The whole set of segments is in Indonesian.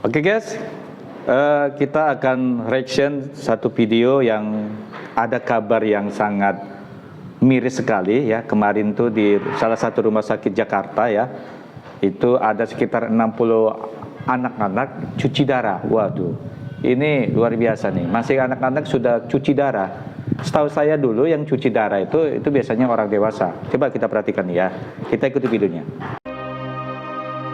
Oke guys, kita akan reaction satu video yang ada kabar yang sangat miris sekali ya. Kemarin tuh di salah satu rumah sakit Jakarta ya, itu ada sekitar 60 anak-anak cuci darah. Waduh, ini luar biasa nih, masih anak-anak sudah cuci darah. Setahu saya dulu yang cuci darah itu biasanya orang dewasa. Coba kita perhatikan ya, kita ikuti videonya.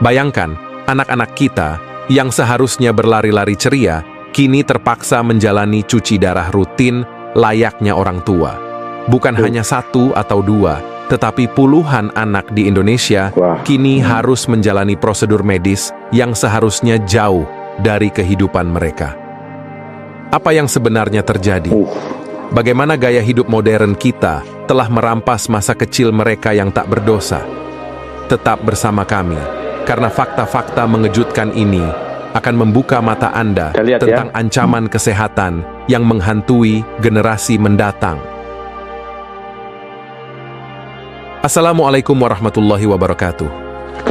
Bayangkan, anak-anak kita yang seharusnya berlari-lari ceria, kini terpaksa menjalani cuci darah rutin layaknya orang tua. Bukan hanya satu atau dua, tetapi puluhan anak di Indonesia kini harus menjalani prosedur medis yang seharusnya jauh dari kehidupan mereka. Apa yang sebenarnya terjadi? Bagaimana gaya hidup modern kita telah merampas masa kecil mereka yang tak berdosa? Tetap bersama kami, karena fakta-fakta mengejutkan ini akan membuka mata Anda tentang ancaman kesehatan yang menghantui generasi mendatang. Assalamualaikum warahmatullahi wabarakatuh.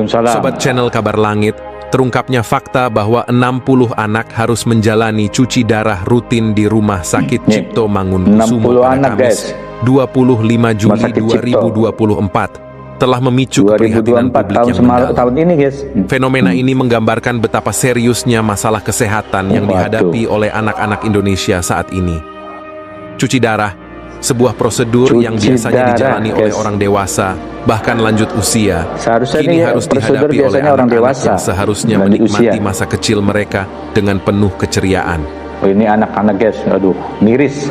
Sobat channel Kabar Langit, terungkapnya fakta bahwa 60 anak harus menjalani cuci darah rutin di Rumah Sakit Cipto Mangunkusumo pada Kamis 25 Juli 2024. Telah memicu keprihatinan publik yang mendalam. Tahun ini, guys. Fenomena ini menggambarkan betapa seriusnya masalah kesehatan yang dihadapi oleh anak-anak Indonesia saat ini. Cuci darah, sebuah prosedur yang biasanya dijalani oleh orang dewasa, bahkan lanjut usia, kini harus dihadapi oleh anak-anak yang seharusnya menikmati masa kecil mereka dengan penuh keceriaan. Oh, ini anak-anak, guys. Aduh, miris.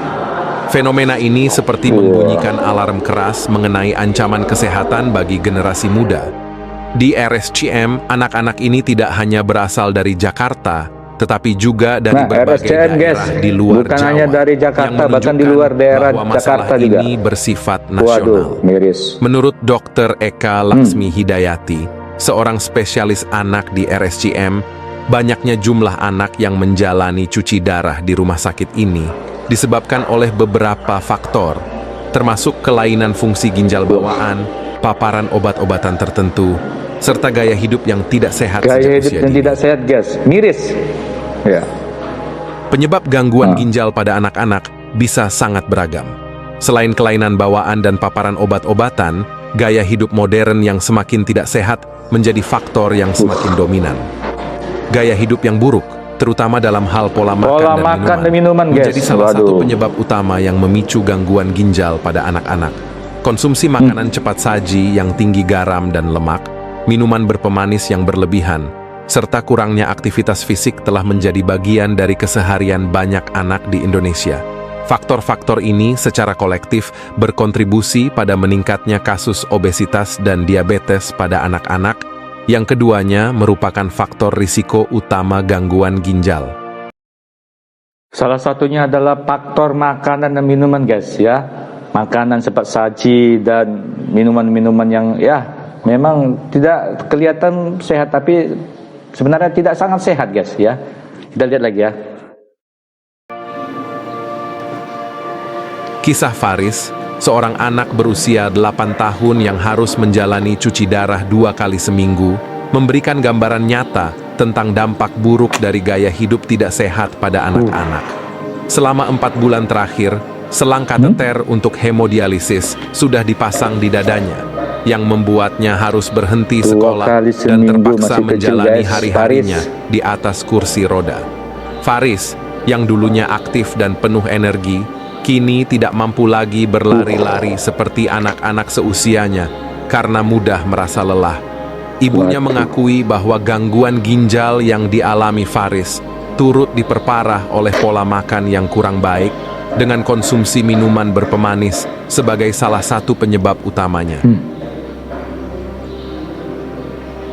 Fenomena ini seperti membunyikan alarm keras mengenai ancaman kesehatan bagi generasi muda. Di RSCM, anak-anak ini tidak hanya berasal dari Jakarta, tetapi juga dari berbagai daerah di luar bukan Jawa, hanya dari Jakarta, bahkan di luar daerah bahwa Jakarta masalah juga ini bersifat nasional. Miris. Menurut Dr. Eka Laksmi Hidayati, seorang spesialis anak di RSCM, banyaknya jumlah anak yang menjalani cuci darah di rumah sakit ini disebabkan oleh beberapa faktor, termasuk kelainan fungsi ginjal bawaan, paparan obat-obatan tertentu, serta gaya hidup yang tidak sehat sejak usia dini. Tidak sehat, guys. Miris. Ya. Penyebab gangguan ginjal pada anak-anak bisa sangat beragam. Selain kelainan bawaan dan paparan obat-obatan, gaya hidup modern yang semakin tidak sehat menjadi faktor yang semakin dominan. Gaya hidup yang buruk, terutama dalam hal pola makan dan minuman, menjadi salah satu penyebab utama yang memicu gangguan ginjal pada anak-anak. Konsumsi makanan cepat saji yang tinggi garam dan lemak, minuman berpemanis yang berlebihan, serta kurangnya aktivitas fisik telah menjadi bagian dari keseharian banyak anak di Indonesia. Faktor-faktor ini secara kolektif berkontribusi pada meningkatnya kasus obesitas dan diabetes pada anak-anak, yang keduanya merupakan faktor risiko utama gangguan ginjal. Salah satunya adalah faktor makanan dan minuman, guys ya. Makanan cepat saji dan minuman-minuman yang ya memang tidak kelihatan sehat, tapi sebenarnya tidak sangat sehat, guys ya. Kita lihat lagi ya. Kisah Faris, seorang anak berusia 8 tahun yang harus menjalani cuci darah 2 kali seminggu, memberikan gambaran nyata tentang dampak buruk dari gaya hidup tidak sehat pada anak-anak. Selama 4 bulan terakhir, selang kateter untuk hemodialisis sudah dipasang di dadanya, yang membuatnya harus berhenti sekolah dan terpaksa menjalani hari-harinya di atas kursi roda. Faris, yang dulunya aktif dan penuh energi, kini tidak mampu lagi berlari-lari seperti anak-anak seusianya karena mudah merasa lelah. Ibunya mengakui bahwa gangguan ginjal yang dialami Faris turut diperparah oleh pola makan yang kurang baik dengan konsumsi minuman berpemanis sebagai salah satu penyebab utamanya.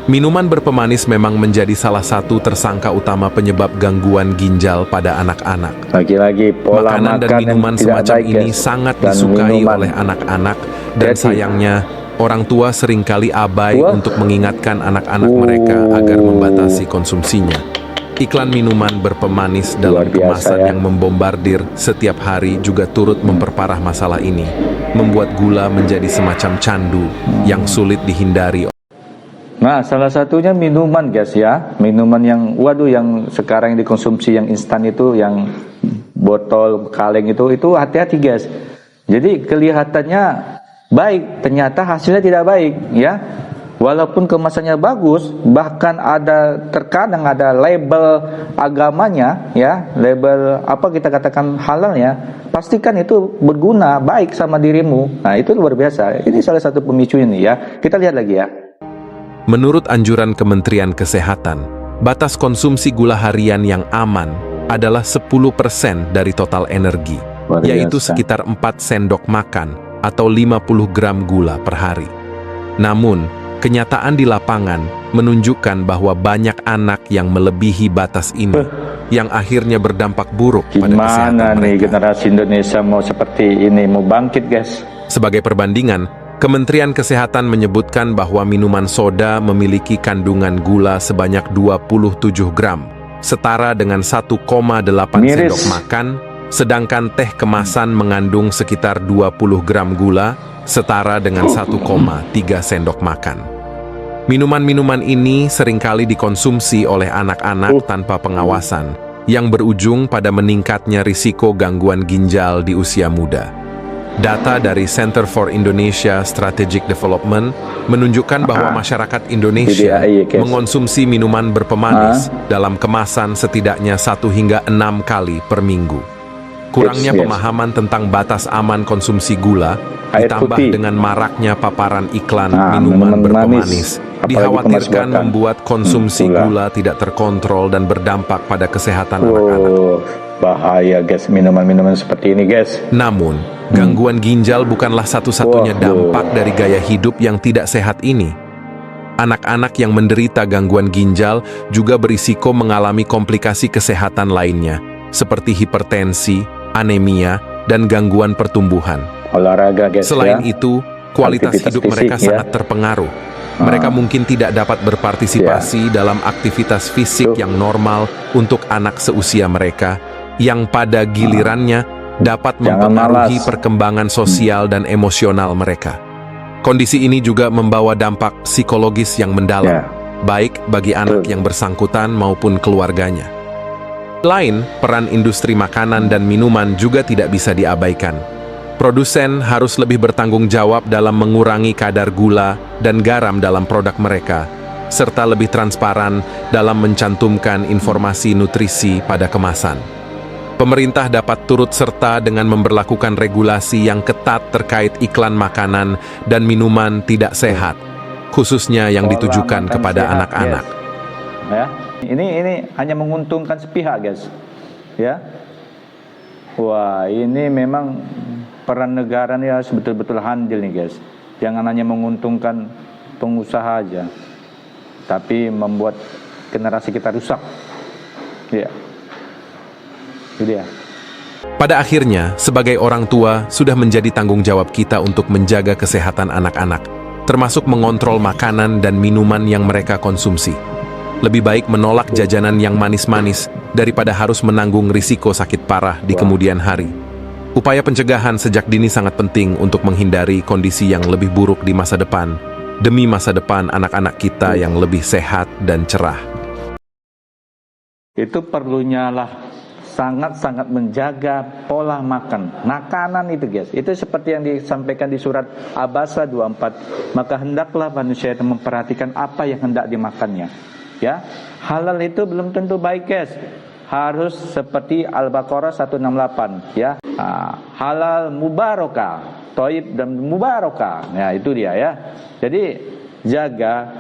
Minuman berpemanis memang menjadi salah satu tersangka utama penyebab gangguan ginjal pada anak-anak. Lagi-lagi pola makanan dan minuman semacam ini sangat disukai oleh anak-anak, dan sayangnya orang tua seringkali abai untuk mengingatkan anak-anak mereka agar membatasi konsumsinya. Iklan minuman berpemanis dalam kemasan yang membombardir setiap hari juga turut memperparah masalah ini, membuat gula menjadi semacam candu yang sulit dihindari. Nah, salah satunya minuman guys ya. Minuman yang yang sekarang yang dikonsumsi yang instan itu, yang botol kaleng itu hati-hati guys. Jadi kelihatannya baik, ternyata hasilnya tidak baik ya. Walaupun kemasannya bagus, bahkan terkadang ada label agamanya ya, label apa kita katakan halal ya, pastikan itu berguna baik sama dirimu. Nah, itu luar biasa. Ini salah satu pemicu ini ya. Kita lihat lagi ya. Menurut anjuran Kementerian Kesehatan, batas konsumsi gula harian yang aman adalah 10% dari total energi, Luar biasa. yaitu sekitar 4 sendok makan atau 50 gram gula per hari. Namun, kenyataan di lapangan menunjukkan bahwa banyak anak yang melebihi batas ini, yang akhirnya berdampak buruk pada kesehatan Gimana nih mereka. generasi Indonesia mau seperti ini, mau bangkit guys? Sebagai perbandingan, Kementerian Kesehatan menyebutkan bahwa minuman soda memiliki kandungan gula sebanyak 27 gram, setara dengan 1,8 Miris. sendok makan, sedangkan teh kemasan mengandung sekitar 20 gram gula, setara dengan 1,3 sendok makan. Minuman-minuman ini seringkali dikonsumsi oleh anak-anak tanpa pengawasan, yang berujung pada meningkatnya risiko gangguan ginjal di usia muda. Data dari Center for Indonesia Strategic Development menunjukkan bahwa masyarakat Indonesia mengonsumsi minuman berpemanis dalam kemasan setidaknya 1 hingga 6 kali per minggu. Kurangnya Yes. pemahaman tentang batas aman konsumsi gula, Air ditambah putih. dengan maraknya paparan iklan Nah, minuman minuman berpemanis, manis, apalagi dikhawatirkan kemasan buatan. membuat konsumsi Itulah. gula tidak terkontrol dan berdampak pada kesehatan anak-anak. Bahaya guys, minuman-minuman seperti ini guys. Namun, gangguan ginjal bukanlah satu-satunya Waduh. dampak dari gaya hidup yang tidak sehat ini. Anak-anak yang menderita gangguan ginjal juga berisiko mengalami komplikasi kesehatan lainnya, seperti hipertensi, anemia, dan gangguan pertumbuhan. Olahraga guys. Selain ya. itu, kualitas Aktivitas hidup fisik, mereka ya. sangat terpengaruh. Mereka mungkin tidak dapat berpartisipasi dalam aktivitas fisik yang normal untuk anak seusia mereka, yang pada gilirannya dapat Jangan mempengaruhi malas. perkembangan sosial dan emosional mereka. Kondisi ini juga membawa dampak psikologis yang mendalam, Ya. baik bagi anak yang bersangkutan maupun keluarganya. Lain, peran industri makanan dan minuman juga tidak bisa diabaikan. Produsen harus lebih bertanggung jawab dalam mengurangi kadar gula dan garam dalam produk mereka, serta lebih transparan dalam mencantumkan informasi nutrisi pada kemasan. Pemerintah dapat turut serta dengan memberlakukan regulasi yang ketat terkait iklan makanan dan minuman tidak sehat, khususnya yang Pola ditujukan makan kepada sehat, anak-anak. Ya, ini hanya menguntungkan sepihak guys. Ya. Wah, ini memang peran negara nih harus betul-betul handal nih guys. Jangan hanya menguntungkan pengusaha aja, tapi membuat generasi kita rusak. Ya. Itu dia. Pada akhirnya, sebagai orang tua, sudah menjadi tanggung jawab kita untuk menjaga kesehatan anak-anak, termasuk mengontrol makanan dan minuman yang mereka konsumsi. Lebih baik menolak jajanan yang manis-manis daripada harus menanggung risiko sakit parah di kemudian hari. Upaya pencegahan sejak dini sangat penting untuk menghindari kondisi yang lebih buruk di masa depan, demi masa depan anak-anak kita yang lebih sehat dan cerah. Itu perlunya lah sangat-sangat menjaga pola makan. Makanan itu guys, itu seperti yang disampaikan di surat Abasa 24. Maka hendaklah manusia itu memperhatikan apa yang hendak dimakannya. Ya, halal itu belum tentu baik guys. Harus seperti Al-Baqarah 168 ya. Halal mubarakah, thayyib dan mubarakah. Ya, itu dia ya. Jadi jaga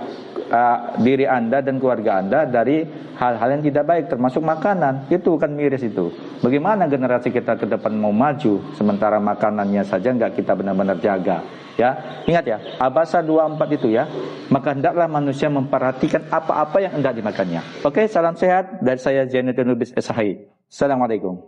diri Anda dan keluarga Anda dari hal-hal yang tidak baik, termasuk makanan. Itu kan miris itu. Bagaimana generasi kita ke depan mau maju sementara makanannya saja nggak kita benar-benar jaga. Ya, ingat ya, Abasa 24 itu ya. Maka hendaklah manusia memperhatikan apa-apa yang hendak dimakannya. Oke, salam sehat dari saya Zainuddin Lubis SHI. Assalamualaikum.